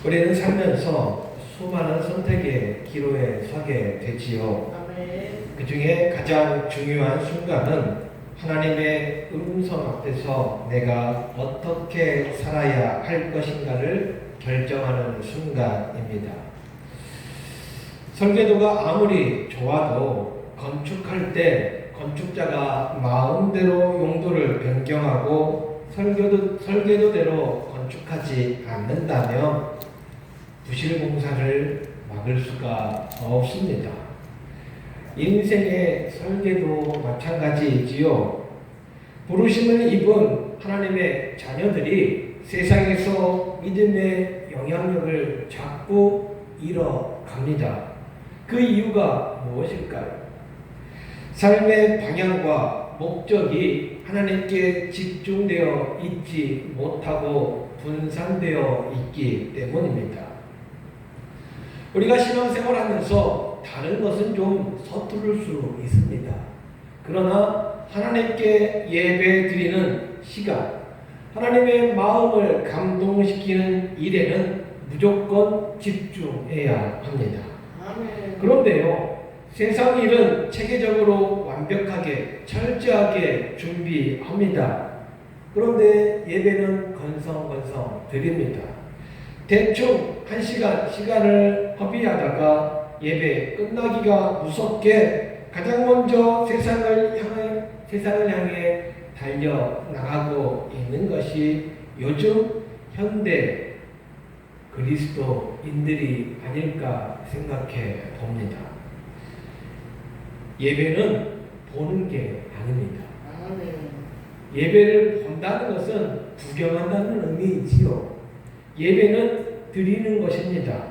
우리는 살면서 수많은 선택의 기로에 서게 되지요. 그 중에 가장 중요한 순간은 하나님의 음성 앞에서 내가 어떻게 살아야 할 것인가를 결정하는 순간입니다. 설계도가 아무리 좋아도 건축할 때 건축자가 마음대로 용도를 변경하고 설계도대로 건축하지 않는다면 부실공사를 막을 수가 없습니다. 인생의 설계도 마찬가지이지요. 부르심을 입은 하나님의 자녀들이 세상에서 믿음의 영향력을 자꾸 잃어갑니다. 그 이유가 무엇일까요? 삶의 방향과 목적이 하나님께 집중되어 있지 못하고 분산되어 있기 때문입니다. 우리가 신앙생활하면서 다른 것은 좀 서투를 수 있습니다. 그러나 하나님께 예배 드리는 시간, 하나님의 마음을 감동시키는 일에는 무조건 집중해야 합니다. 그런데요, 세상 일은 체계적으로 완벽하게 철저하게 준비합니다. 그런데 예배는 건성건성 드립니다. 대충 1시간 시간을 허비하다가 예배 끝나기가 무섭게 가장 먼저 세상을 향해 달려나가고 있는 것이 요즘 현대 그리스도인들이 아닐까 생각해 봅니다. 예배는 보는 게 아닙니다. 예배를 본다는 것은 구경한다는 의미이지요. 예배는 드리는 것입니다.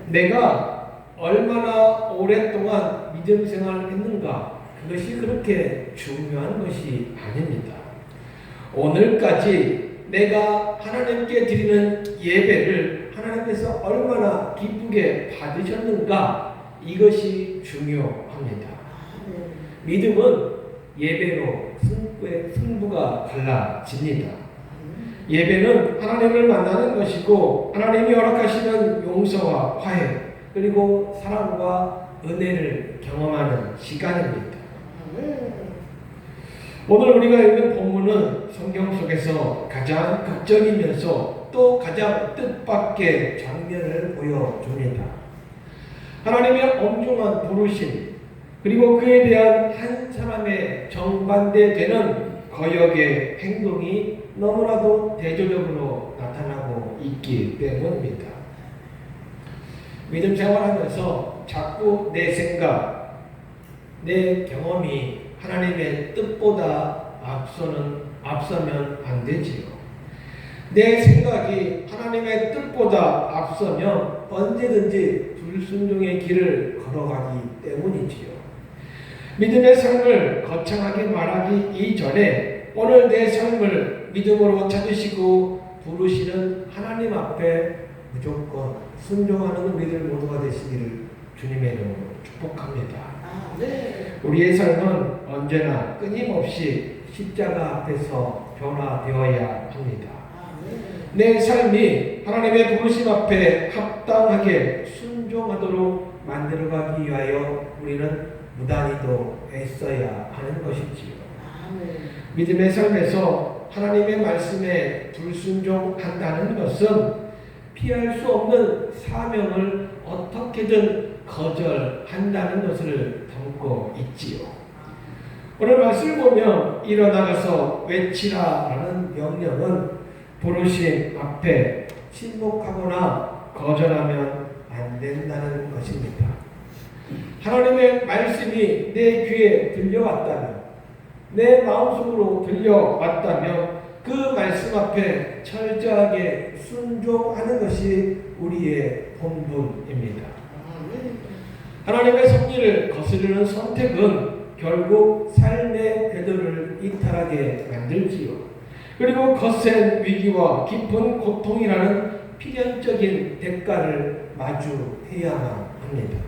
내가 얼마나 오랫동안 믿음 생활을 했는가, 그것이 그렇게 중요한 것이 아닙니다. 오늘까지 내가 하나님께 드리는 예배를 하나님께서 얼마나 기쁘게 받으셨는가, 이것이 중요합니다. 믿음은 예배로 승부가 갈라집니다. 예배는 하나님을 만나는 것이고 하나님이 허락하시는 용서와 화해 그리고 사랑과 은혜를 경험하는 시간입니다. 오늘 우리가 읽는 본문은 성경 속에서 가장 극적이면서 또 가장 뜻밖의 장면을 보여줍니다. 하나님의 엄중한 부르심 그리고 그에 대한 한 사람의 정반대되는 거역의 행동이 너무나도 대조적으로 나타나고 있기 때문입니다. 믿음 생활하면서 자꾸 내 생각, 내 경험이 하나님의 뜻보다 앞서면 안 되지요. 내 생각이 하나님의 뜻보다 앞서면 언제든지 불순종의 길을 걸어가기 때문이지요. 믿음의 삶을 거창하게 말하기 이전에 오늘 내 삶을 믿음으로 찾으시고 부르시는 하나님 앞에 무조건 순종하는 우리들 모두가 되시기를 주님의 이름으로 축복합니다. 우리의 삶은 언제나 끊임없이 십자가 앞에서 변화되어야 합니다. 내 삶이 하나님의 부르심 앞에 합당하게 순종하도록 만들어가기 위하여 우리는 무단히도 애써야 하는 것이지요. 믿음의 삶에서 하나님의 말씀에 불순종한다는 것은 피할 수 없는 사명을 어떻게든 거절한다는 것을 담고 있지요. 오늘 말씀을 보면 일어나가서 외치라라는 명령은 부르심 앞에 침묵하거나 거절하면 안 된다는 것입니다. 하나님의 말씀이 내 귀에 들려왔다면, 내 마음속으로 들려왔다면 그 말씀 앞에 철저하게 순종하는 것이 우리의 본분입니다. 하나님의 섭리를 거스르는 선택은 결국 삶의 궤도를 이탈하게 만들지요. 그리고 거센 위기와 깊은 고통이라는 필연적인 대가를 마주해야만 합니다.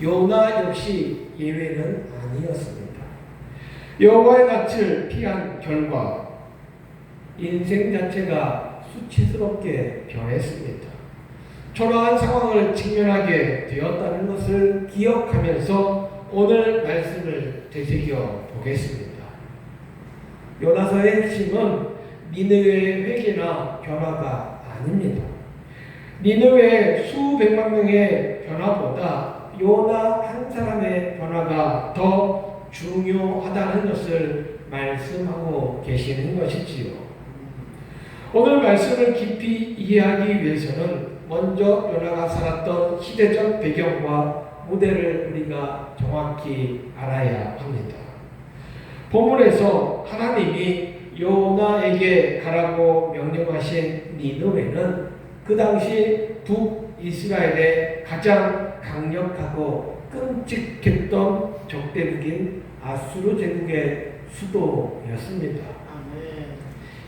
요나 역시 예외는 아니었습니다. 여호와의 낯을 피한 결과 인생 자체가 수치스럽게 변했습니다. 초라한 상황을 직면하게 되었다는 것을 기억하면서 오늘 말씀을 되새겨 보겠습니다. 요나서의 핵심은 니느웨의 회개나 변화가 아닙니다. 니느웨의 수백만 명의 변화보다 요나 한 사람의 변화가 더 중요하다는 것을 말씀하고 계시는 것이지요. 오늘 말씀을 깊이 이해하기 위해서는 먼저 요나가 살았던 시대적 배경과 무대를 우리가 정확히 알아야 합니다. 본문에서 하나님이 요나에게 가라고 명령하신 니느웨는 그 당시 북이스라엘의 가장 강력하고 끔찍했던 적대국인 아수르 제국의 수도였습니다.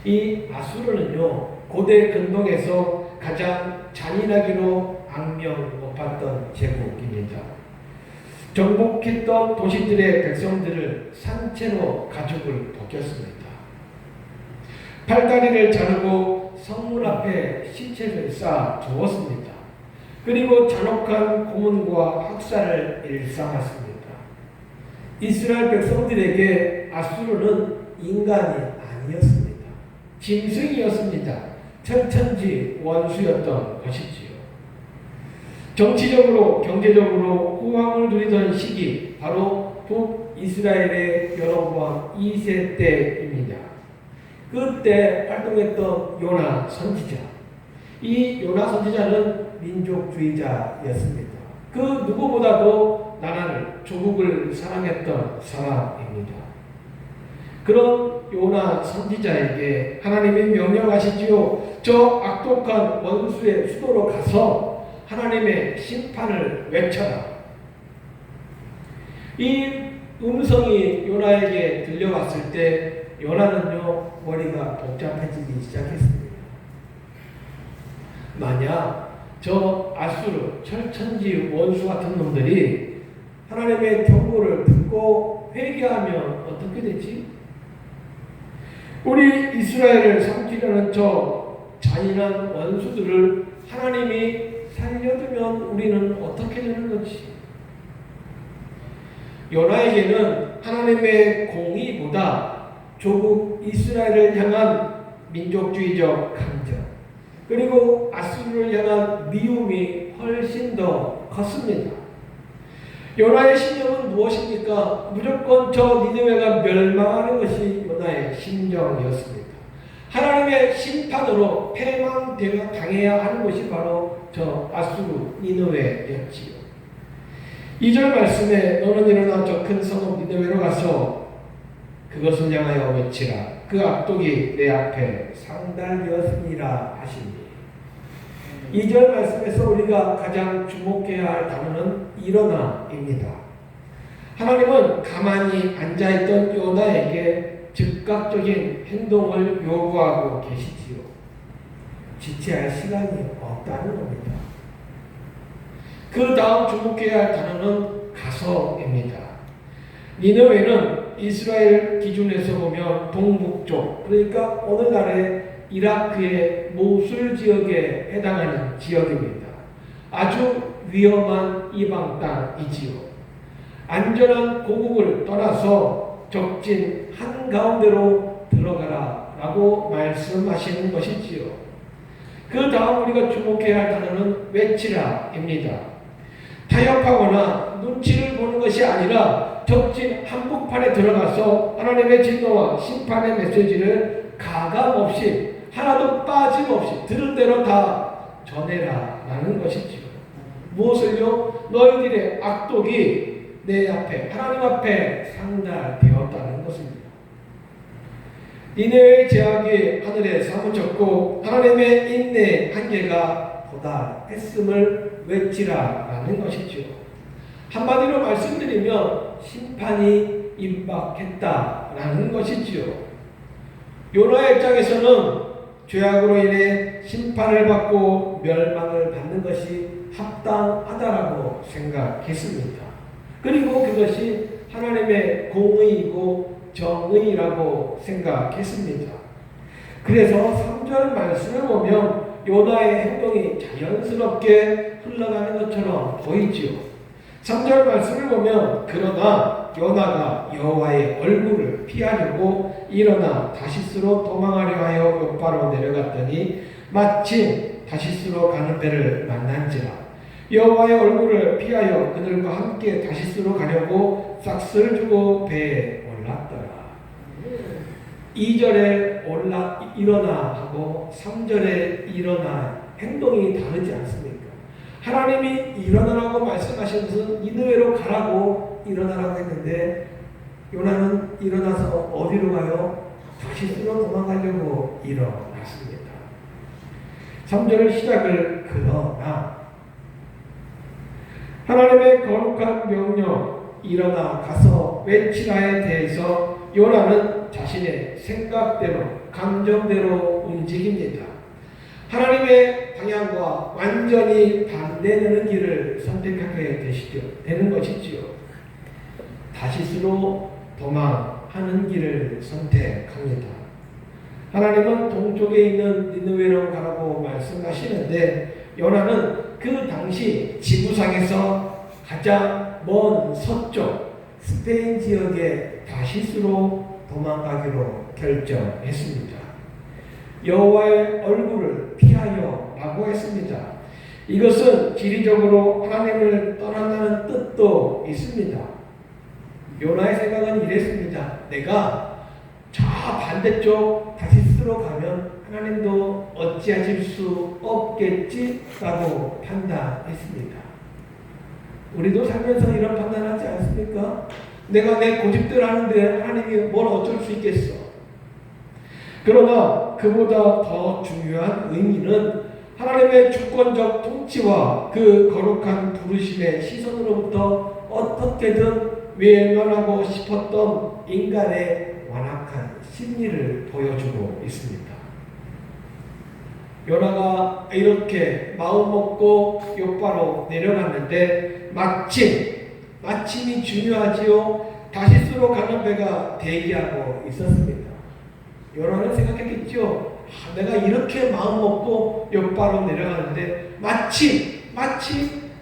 이 아수르는요, 고대 근동에서 가장 잔인하기로 악명 높았던 제국입니다. 정복했던 도시들의 백성들을 산채로 가죽을 벗겼습니다. 팔다리를 자르고 성문 앞에 시체를 쌓아 두었습니다. 그리고 잔혹한 고문과 학살을 일삼았습니다. 이스라엘 백성들에게 아수르는 인간이 아니었습니다. 짐승이었습니다. 천천지 원수였던 것이지요. 정치적으로 경제적으로 호황을 누리던 시기 바로 북이스라엘의 여로보암 2세 때입니다. 그때 활동했던 요나 선지자. 이 요나 선지자는 민족주의자였습니다. 그 누구보다도 나라를 조국을 사랑했던 사람입니다. 그런 요나 선지자에게 하나님이 명령하시지요. 저 악독한 원수의 수도로 가서 하나님의 심판을 외쳐라. 이 음성이 요나에게 들려왔을 때 요나는요, 머리가 복잡해지기 시작했습니다. 만약 저 아수르 철천지 원수 같은 놈들이 하나님의 경고를 듣고 회개하면 어떻게 되지? 우리 이스라엘을 삼키려는 저 잔인한 원수들을 하나님이 살려두면 우리는 어떻게 되는 거지? 요나에게는 하나님의 공의보다 조국 이스라엘을 향한 민족주의적 감정, 그리고 아수르를 향한 미움이 훨씬 더 컸습니다. 요나의 신념은 무엇입니까? 무조건 저 니느웨가 멸망하는 것이 요나의 심정이었습니다. 하나님의 심판으로 패망당해야 하는 것이 바로 저 아수르 니느웨였지요. 2절 말씀에 너는 일어나 저 큰 성읍 니느웨로 가서 그것을 향하여 외치라. 그 악독이 내 앞에 상달되었으니라 하시니. 2절 말씀에서 우리가 가장 주목해야 할 단어는 일어나입니다. 하나님은 가만히 앉아있던 요나에게 즉각적인 행동을 요구하고 계시지요. 지체할 시간이 없다는 겁니다. 그 다음 주목해야 할 단어는 가서입니다. 니느웨는 이스라엘 기준에서 보면 동북쪽, 그러니까 오늘날의 이라크의 모술 지역에 해당하는 지역입니다. 아주 위험한 이방 땅이지요. 안전한 고국을 떠나서 적진 한가운데로 들어가라 라고 말씀하시는 것이지요. 그 다음 우리가 주목해야 할 단어는 외치라입니다. 타협하거나 눈치를 보는 것이 아니라 적진 한복판에 들어가서 하나님의 진노와 심판의 메시지를 가감없이 하나도 빠짐없이 들은 대로 다 전해라 라는 것이지요. 무엇을요? 너희들의 악독이 내 앞에 하나님 앞에 상달되었다는 것입니다. 니느웨의 제약이 하늘에 사무쳤고 하나님의 인내 한계가 도달했음을 외치라라는 것이죠. 한마디로 말씀드리면 심판이 임박했다라는 것이지요. 요나의 입장에서는 죄악으로 인해 심판을 받고 멸망을 받는 것이 합당하다라고 생각했습니다. 그리고 그것이 하나님의 공의이고 정의라고 생각했습니다. 그래서 3절 3절 말씀을 보면 요나의 행동이 자연스럽게 흘러가는 것처럼 보이지요. 3절 말씀을 보면 그러나 요나가 여호와의 얼굴을 피하려고 일어나 다시스로 도망하려 하여 욥바로 내려갔더니 마침 다시스로 가는 배를 만난지라. 여호와의 얼굴을 피하여 그들과 함께 다시스로 가려고 싹스를 주고 배에 올랐더라. 2절에 일어나 하고 3절에 일어나 행동이 다르지 않습니까? 하나님이 일어나라고 말씀하신 것은 니느웨로 가라고 일어나라고 했는데 요나는 일어나서 어디로 가요? 다시스로 도망가려고 일어났습니다. 3절 시작을 그러나 하나님의 거룩한 명령 일어나 가서 외치라에 대해서 요나는 자신의 생각대로 감정대로 움직입니다. 하나님의 방향과 완전히 반대되는 길을 선택하게 되는 것이지요. 다시스로 도망하는 길을 선택합니다. 하나님은 동쪽에 있는 니느웨로 가라고 말씀하시는데 요나는 그 당시 지구상에서 가장 먼 서쪽 스페인 지역의 다시스로 도망가기로 결정했습니다. 여호와의 얼굴을 피하여 라고 했습니다. 이것은 지리적으로 하나님을 떠난다는 뜻도 있습니다. 요나의 생각은 이랬습니다. 내가 저 반대쪽 다시스로 가면 하나님도 어찌하실 수 없겠지라고 판단했습니다. 우리도 살면서 이런 판단하지 않습니까? 내가 내 고집대로 하는데 하나님이 뭘 어쩔 수 있겠어. 그러나 그보다 더 중요한 의미는 하나님의 주권적 통치와 그 거룩한 부르심의 시선으로부터 어떻게든 외면하고 싶었던 인간의 완악한 심리를 보여주고 있습니다. 요나가 이렇게 마음 먹고 욥바로 내려갔는데 마침이 중요하지요. 다시스로 가는 배가 대기하고 있었습니다. 요나는 생각했겠죠. 내가 이렇게 마음 먹고 욥바로 내려가는데 마침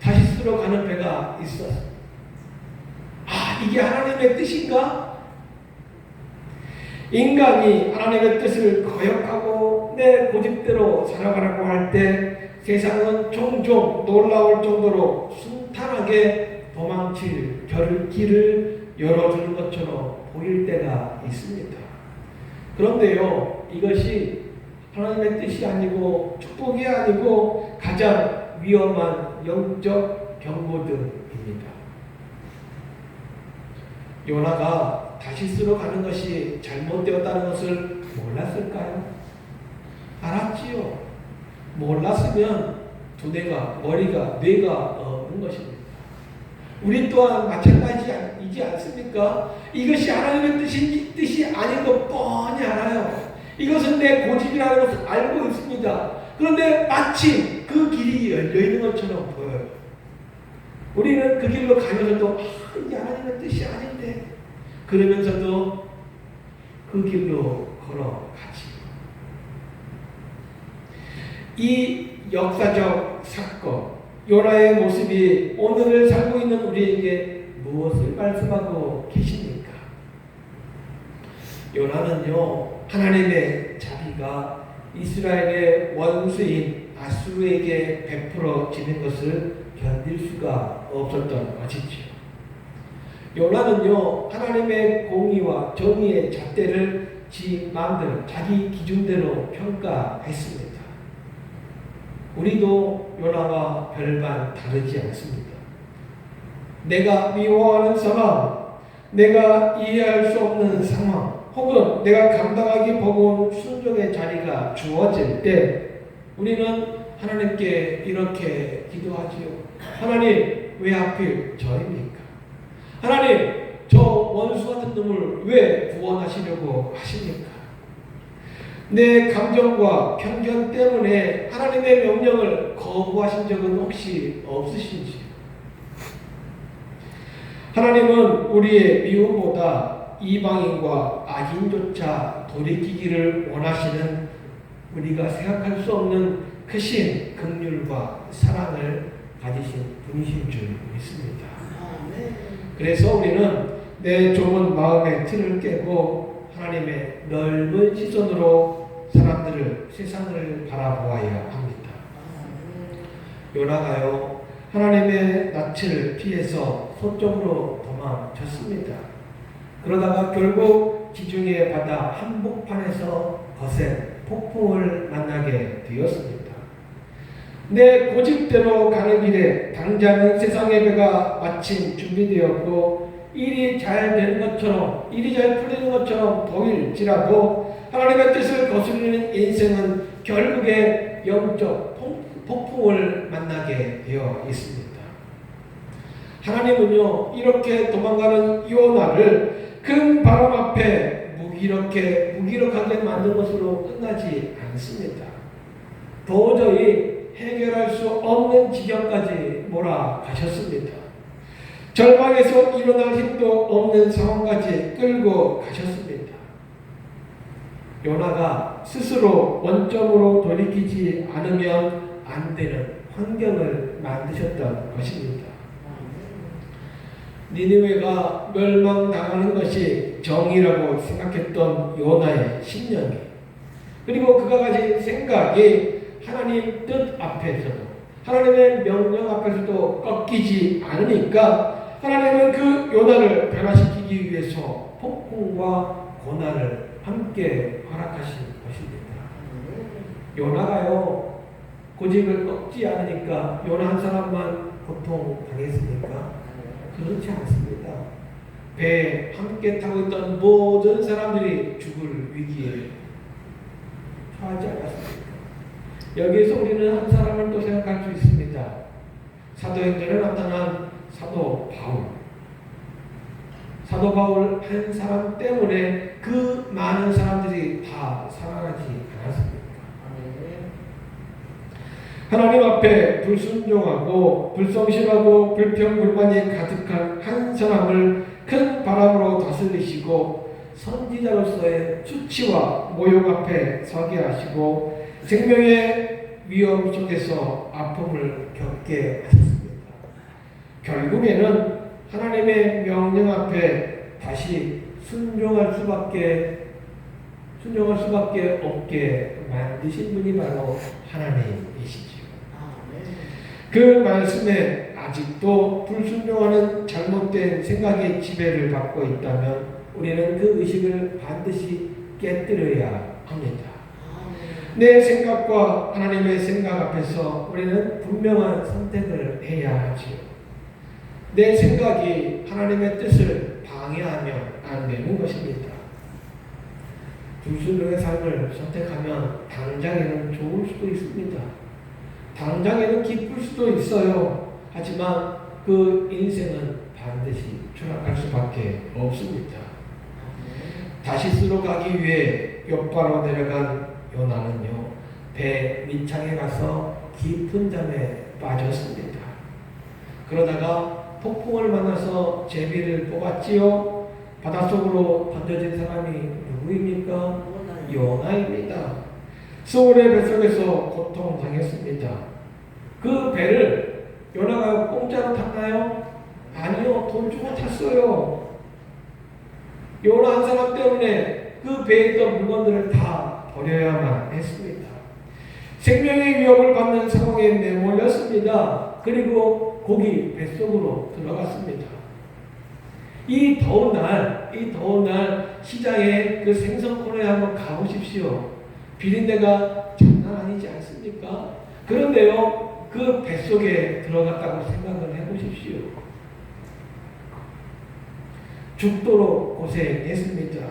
다시스로 가는 배가 있었어. 이게 하나님의 뜻인가? 인간이 하나님의 뜻을 거역하고 내 고집대로 살아가라고 할 때 세상은 종종 놀라울 정도로 순탄하게 도망칠 길을 열어주는 것처럼 보일 때가 있습니다. 그런데요, 이것이 하나님의 뜻이 아니고 축복이 아니고 가장 위험한 영적 경고등입니다. 요나가 다시스로 가는 것이 잘못되었다는 것을 몰랐을까요? 알았지요. 몰랐으면 뇌가 없는 것입니다. 우리 또한 마찬가지이지 않습니까? 이것이 하나님의 뜻이 아닌 것 뻔히 알아요. 이것은 내 고집이라는 것을 알고 있습니다. 그런데 마침 그 길이 열려있는 것처럼 보여요. 우리는 그 길로 가면서도 이게 하나님의 뜻이 아닌데 그러면서도 그 길로 걸어가지. 이 역사적 사건, 요나의 모습이 오늘을 살고 있는 우리에게 무엇을 말씀하고 계십니까? 요나는요, 하나님의 자비가 이스라엘의 원수인 아수르에게 베풀어지는 것을 견딜 수가 없었던 것이지요. 요나는요, 하나님의 공의와 정의의 잣대를 마음대로 자기 기준대로 평가했습니다. 우리도 요나와 별반 다르지 않습니다. 내가 미워하는 사람, 내가 이해할 수 없는 상황, 혹은 내가 감당하기 버거운 순종의 자리가 주어질 때 우리는 하나님께 이렇게 기도하지요. 하나님, 왜 하필 저입니까? 하나님, 저 원수 같은 놈을 왜 구원하시려고 하십니까? 내 감정과 편견 때문에 하나님의 명령을 거부하신 적은 혹시 없으신지? 하나님은 우리의 미움보다 이방인과 악인조차 돌이키기를 원하시는 우리가 생각할 수 없는 크신 긍휼과 사랑을 가지신 분이신 줄 믿습니다. 그래서 우리는 내 좁은 마음의 틀을 깨고 하나님의 넓은 시선으로 사람들을, 세상을 바라보아야 합니다. 요나가요, 하나님의 낯을 피해서 서쪽으로 도망쳤습니다. 그러다가 결국 지중해 바다 한복판에서 거센 폭풍을 만나게 되었습니다. 내 고집대로 가는 길에 당장 세상의 배가 마침 준비되었고 일이 잘 되는 것처럼, 일이 잘 풀리는 것처럼 보일지라도 하나님의 뜻을 거스르는 인생은 결국에 영적 폭풍을 만나게 되어 있습니다. 하나님은요, 이렇게 도망가는 요나를 큰 바람 앞에 무기력하게 만든 것으로 끝나지 않습니다. 도저히 해결할 수 없는 지경까지 몰아가셨습니다. 절망에서 일어날 힘도 없는 상황까지 끌고 가셨습니다. 요나가 스스로 원점으로 돌이키지 않으면 안 되는 환경을 만드셨던 것입니다. 니느웨가 멸망당하는 것이 정의라고 생각했던 요나의 신념이, 그리고 그가 가진 생각이 하나님 뜻 앞에서도, 하나님의 명령 앞에서도 꺾이지 않으니까 하나님은 그 요나를 변화시키기 위해서 폭풍과 고난을 함께 허락하신 것입니다. 요나가요, 고집을 꺾지 않으니까 요나 한 사람만 고통당했습니까? 그렇지 않습니다. 배에 함께 타고 있던 모든 사람들이 죽을 위기에 처하지 않았습니까? 여기에서 우리는 한 사람을 또 생각할 수 있습니다. 사도행전에 나타난 사도 바울. 사도 바울 한 사람 때문에 그 많은 사람들이 다 살아나지 않았습니까? 하나님 앞에 불순종하고 불성실하고 불평불만이 가득한 한 사람을 큰 바람으로 다스리시고 선지자로서의 수치와 모욕 앞에 서게 하시고 생명의 위험 속에서 아픔을 겪게 하셨습니다. 결국에는 하나님의 명령 앞에 다시 순종할 수밖에 없게 만드신 분이 바로 하나님이시죠. 그 말씀에 아직도 불순종하는 잘못된 생각이 지배를 받고 있다면 우리는 그 의식을 반드시 깨뜨려야 합니다. 내 생각과 하나님의 생각 앞에서 우리는 분명한 선택을 해야 하지요. 내 생각이 하나님의 뜻을 방해하면 안 되는 것입니다. 불순종의 삶을 선택하면 당장에는 좋을 수도 있습니다. 당장에는 기쁠 수도 있어요. 하지만 그 인생은 반드시 추락할 수밖에 없습니다. 다시스로 가기 위해 욥바로 내려간 요나는요, 배 밑창에 가서 깊은 잠에 빠졌습니다. 그러다가 폭풍을 만나서 제비를 뽑았지요. 바닷속으로 던져진 사람이 누구입니까? 요나입니다. 소울의 뱃속에서 고통당했습니다. 그 배를 요나가 공짜로 탔나요? 아니요, 돈 주고 탔어요. 요나 한 사람 때문에 그 배에 있던 물건들을 다 버려야만 했습니다. 생명의 위협을 받는 상황에 내몰렸습니다. 그리고 고기 뱃속으로 들어갔습니다. 이 더운 날 시장에 그 생선 코너에 한번 가보십시오. 비린내가 장난 아니지 않습니까? 그런데요, 그 뱃속에 들어갔다고 생각을 해보십시오. 죽도록 고생했습니다.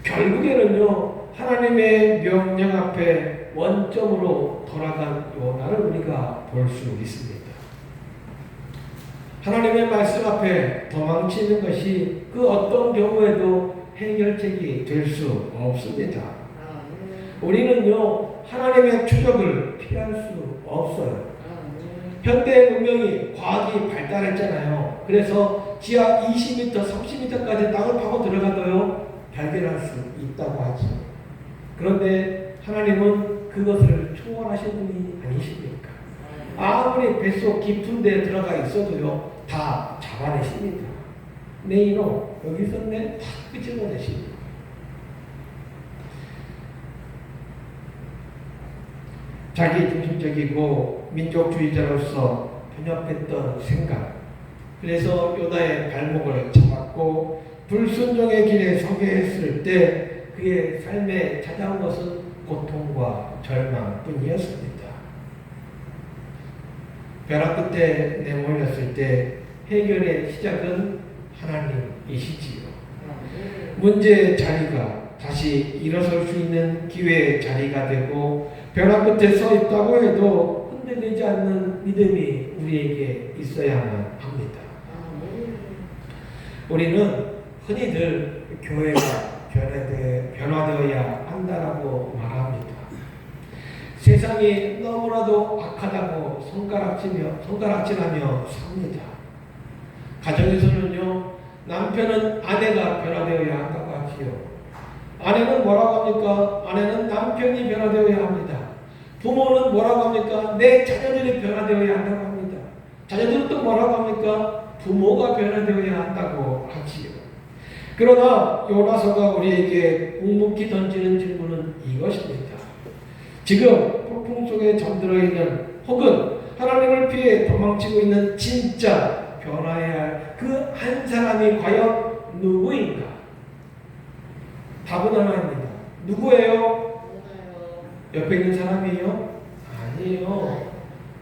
결국에는요, 하나님의 명령 앞에 원점으로 돌아간 요나를 우리가 볼 수 있습니다. 하나님의 말씀 앞에 도망치는 것이 그 어떤 경우에도 해결책이 될 수 없습니다. 우리는요, 하나님의 추적을 피할 수 없어요. 현대 문명이 과학이 발달했잖아요. 그래서 지하 20m, 30m까지 땅을 파고 들어가도요, 발견할 수 있다고 하죠. 그런데 하나님은 그것을 초월하신 분이 아니십니까? 아무리 뱃속 깊은 데 들어가 있어도요, 다 잡아내십니다. 내 이놈, 여기 있었네? 다 끄집어내십니다. 자기중심적이고 민족주의자로서 편협했던 생각, 그래서 요나의 발목을 잡았고 불순종의 길에 서게 했을 때 그의 삶에 찾아온 것은 고통과 절망뿐이었습니다. 벼락 끝에 내몰렸을 때 해결의 시작은 하나님이시지요. 문제의 자리가 다시 일어설 수 있는 기회의 자리가 되고 벼락 끝에 서 있다고 해도 흔들리지 않는 믿음이 우리에게 있어야만 합니다. 우리는 흔히들 교회가 변화되어야 한다라고 말합니다. 세상이 너무나도 악하다고 손가락질하며 삽니다. 가정에서는요, 남편은 아내가 변화되어야 한다고 하지요. 아내는 뭐라고 합니까? 아내는 남편이 변화되어야 합니다. 부모는 뭐라고 합니까? 내 자녀들이 변화되어야 한다고 합니다. 자녀들은 또 뭐라고 합니까? 부모가 변화되어야 한다고 하지요. 그러나 요나서가 우리에게 묵묵히 던지는 질문은 이것입니다. 지금 폭풍 속에 잠들어 있는 혹은 하나님을 피해 도망치고 있는 진짜 변화해야 할 그 한 사람이 과연 누구인가? 답은 하나입니다. 누구예요? 옆에 있는 사람이에요? 아니에요.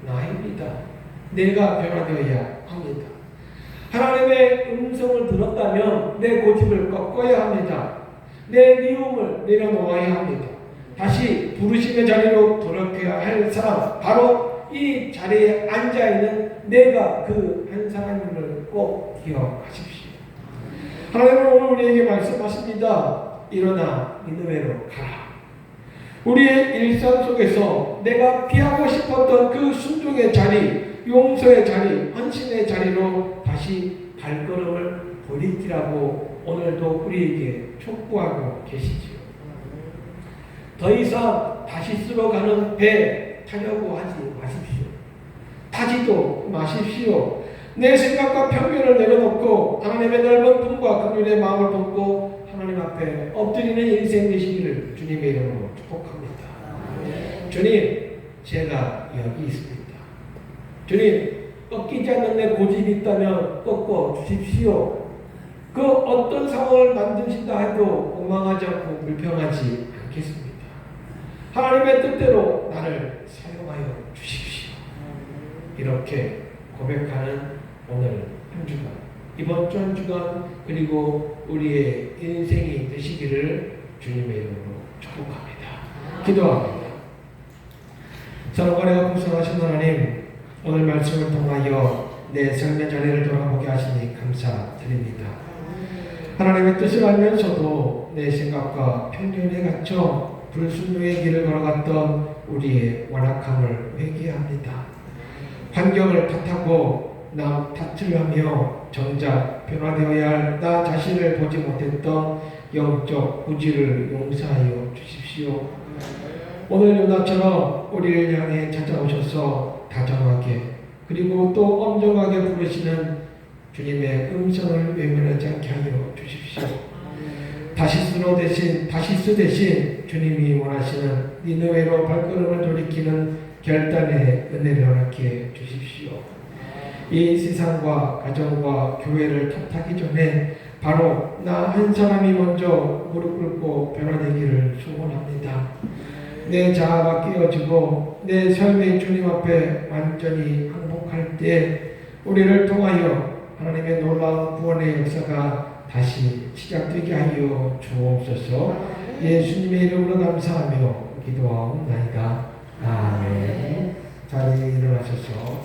나입니다. 내가 변화되어야 합니다. 하나님의 음성을 들었다면 내 고집을 꺾어야 합니다. 내 미움을 내려놓아야 합니다. 다시 부르심의 자리로 돌아가야 할 사람, 바로 이 자리에 앉아있는 내가 그 한 사람임을 꼭 기억하십시오. 하나님은 오늘 우리에게 말씀하십니다. 일어나 니느웨로 가라. 우리의 일상 속에서 내가 피하고 싶었던 그 순종의 자리, 용서의 자리, 헌신의 자리로 다시 발걸음을 돌이키라고 오늘도 우리에게 촉구하고 계시지요. 더 이상 다시스로 가는 배 타려고 하지 마십시오. 타지도 마십시오. 내 생각과 편견을 내려놓고 하나님의 넓은 품과 긍휼의 마음을 품고 하나님 앞에 엎드리는 인생 되시기를 주님의 이름으로 축복합니다. 주님, 제가 여기 있습니다. 주님, 꺾이지 않는 내 고집이 있다면 꺾어 주십시오. 그 어떤 상황을 만드신다 해도 원망하지 않고 불평하지 않겠습니다. 하나님의 뜻대로 나를 사용하여 주십시오. 이렇게 고백하는 오늘 한 주간, 이번 주 한 주간, 그리고 우리의 인생이 되시기를 주님의 이름으로 축복합니다. 기도합니다. 사랑과 풍성하신 하나님, 오늘 말씀을 통하여 내 삶의 자리를 돌아보게 하시니 감사드립니다. 하나님의 뜻을 알면서도 내 생각과 편견에 갇혀 불순종의 길을 걸어갔던 우리의 완악함을 회개합니다. 환경을 탓하고 남 탓을 하며 정작 변화되어야 할 나 자신을 보지 못했던 영적 무지를 용서하여 주십시오. 오늘 요나처럼 우리를 향해 찾아오셔서 다정하게 그리고 또 엄정하게 부르시는 주님의 음성을 외면하지 않게 하여 주십시오. 다시스 대신 주님이 원하시는 니느웨로 발걸음을 돌이키는 결단의 은혜를 허락해 주십시오. 이 세상과 가정과 교회를 탓하기 전에 바로 나 한 사람이 먼저 무릎 꿇고 변화되기를 소원합니다. 내 자아가 깨어지고 내 삶의 주님 앞에 완전히 항복할 때 우리를 통하여 하나님의 놀라운 구원의 역사가 다시 시작되게 하여 주옵소서. 예수님의 이름으로 감사하며 기도하옵나이다. 아멘. 자리에 일어나셔서